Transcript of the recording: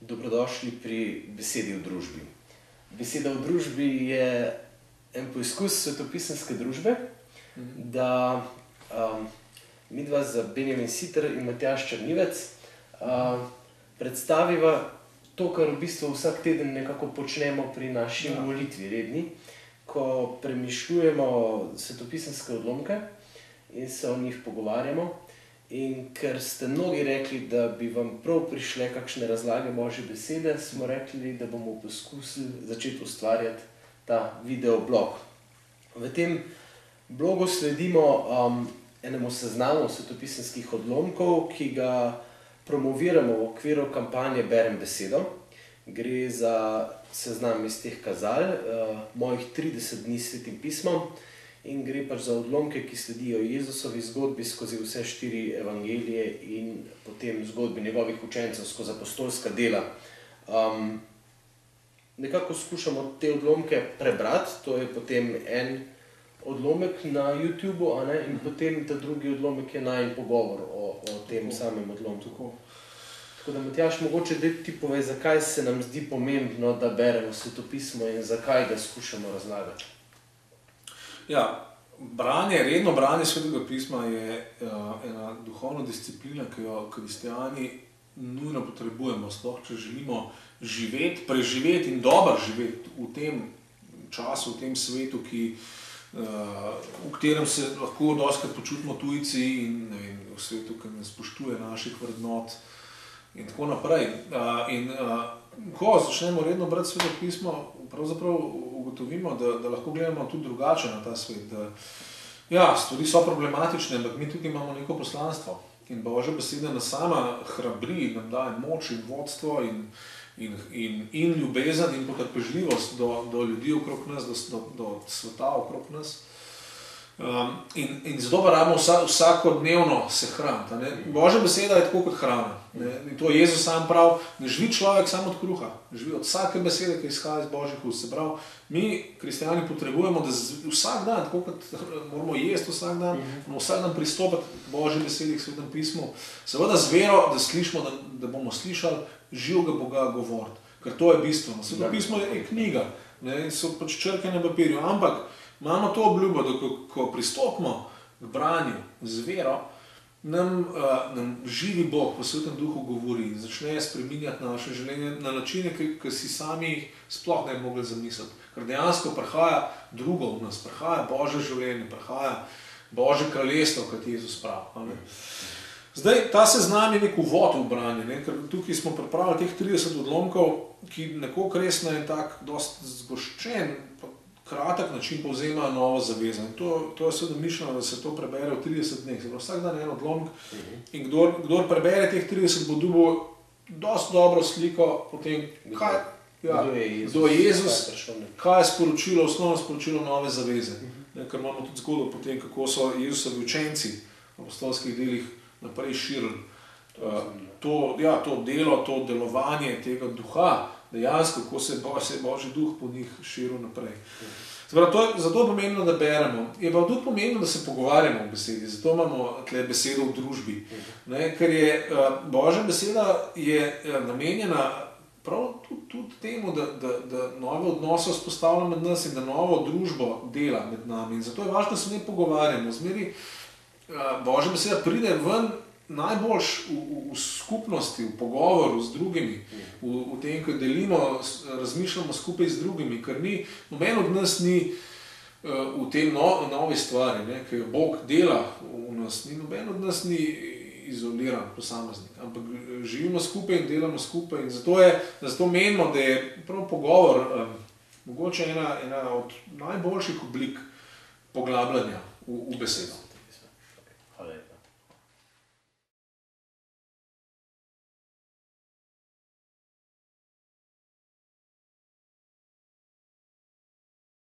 Dobrodošli pri besedi v družbi. Beseda v družbi je en poizkus svetopisemske družbe, da midva z Benjamin Siter in Matjaž Črnivec predstaviva to, kar v bistvu vsak teden nekako počnemo pri naši molitvi redni, ko premišljujemo svetopisemske odlomke in se o njih pogovarjamo. In ker ste mnogi rekli, da bi vam prav prišle kakšne razlage Božje besede, smo rekli, da bomo poskusili začeti ustvarjati ta videoblog. V tem blogu sledimo enemu seznamu svetopisemskih odlomkov, ki ga promoviramo v okviru kampanje Berem besedo. Gre za seznam iz teh kazal, mojih 30 dni s Svetim pismom, in gre pač za odlomke, ki sledijo Jezusovi zgodbi skozi vse 4 evangelije in potem zgodbi njegovih učencev skozi apostolska dela. Nekako skušamo te odlomke prebrati, to je potem en odlomek na YouTubu, in potem ta drugi odlomek je najin pogovor o tem samem odlomku. Tako da, Matjaž, mogoče ti povej, zakaj se nam zdi pomembno, da beremo svetopismo in zakaj ga skušamo razlagati. Ja, redno branje Svetega pisma je ena duhovna disciplina, ki jo kristjani nujno potrebujemo, sploh če želimo živeti, preživeti in dobro živeti v tem času, v tem svetu, v katerem se lahko dostikrat počutimo tujci in v svetu, ki ne spoštuje naših vrednot in tako naprej. Ko začnemo redno brati Sveto pismo, pravzaprav ugotovimo, da lahko gledamo tudi drugače na ta svet. Ja, stvari so problematične, ampak mi tudi imamo neko poslanstvo. In Božja beseda nas sama hrabri, nam daje moč in vodstvo in ljubezen in potrpežljivost do ljudi okrog nas, do sveta okrog nas. In zato pa rabimo vsakodnevno se hraniti. Božja beseda je tako kot hrana. In to Jezus sam prav, ne živi človek samo od kruha, živi od vsake besede, ki izhaja iz Božjih ust. Se pravi, mi, kristjani, potrebujemo, da vsak dan, tako kot moramo jesti vsak dan, moramo vsak dan pristopiti k Božji besedi, k Svetem pismu, seveda z vero, da slišimo, da bomo slišali živega Boga govoriti. Ker to je bistveno. Sveto pismo je knjiga, so pač črke na papirju, ampak imamo to obljubo, da ko pristopimo k branju z vero, nam živi Bog po Svetem duhu govori in začne spreminjati naše življenje na načine, ki si sami sploh ne bi mogli zamisliti. Ker dejansko prihaja drugo v nas, prihaja Božje življenje, prihaja Božje kraljestvo, kot Jezus pravi. Zdaj, ta seznam je nek uvod v branje, ker tukaj smo pripravili teh 30 odlomkov, ki nekoliko res na en tak dosti zgoščen, kratek način povzemajo novo zavezo. In to je seveda mišljeno, da se to prebere v 30 dneh. Vsak dan en odlomek in kdor prebere teh 30, bo dobil dosti dobro sliko o tem, kdo je Jezus, kaj je sporočilo, osnovno sporočilo nove zaveze. Ker imamo tudi zgodbo po tem, kako so Jezusovi učenci v apostolskih delih naprej širili to delo, to delovanje tega duha, dejansko, kako se je Božji duh po njih širil naprej. Zato je pomembno, da beremo. Je pa tudi pomembno, da se pogovarjamo o besedi, zato imamo tle besedo v družbi. Ker je Božja beseda namenjena prav tudi temu, da nove odnose vzpostavlja med nas in da novo družbo dela med nami. In zato je važno, da se ne pogovarjamo. Zmeri Božja beseda pride ven najboljš v skupnosti, v pogovoru z drugimi, v tem, ko delimo, razmišljamo skupaj z drugimi, ker noben od nas ni v tem novi stvari, ki jo Bog dela v nas, noben od nas ni izoliran posameznik, ampak živimo skupaj in delamo skupaj in zato menimo, da je prav pogovor mogoče ena od najboljših oblik poglabljanja v besedo.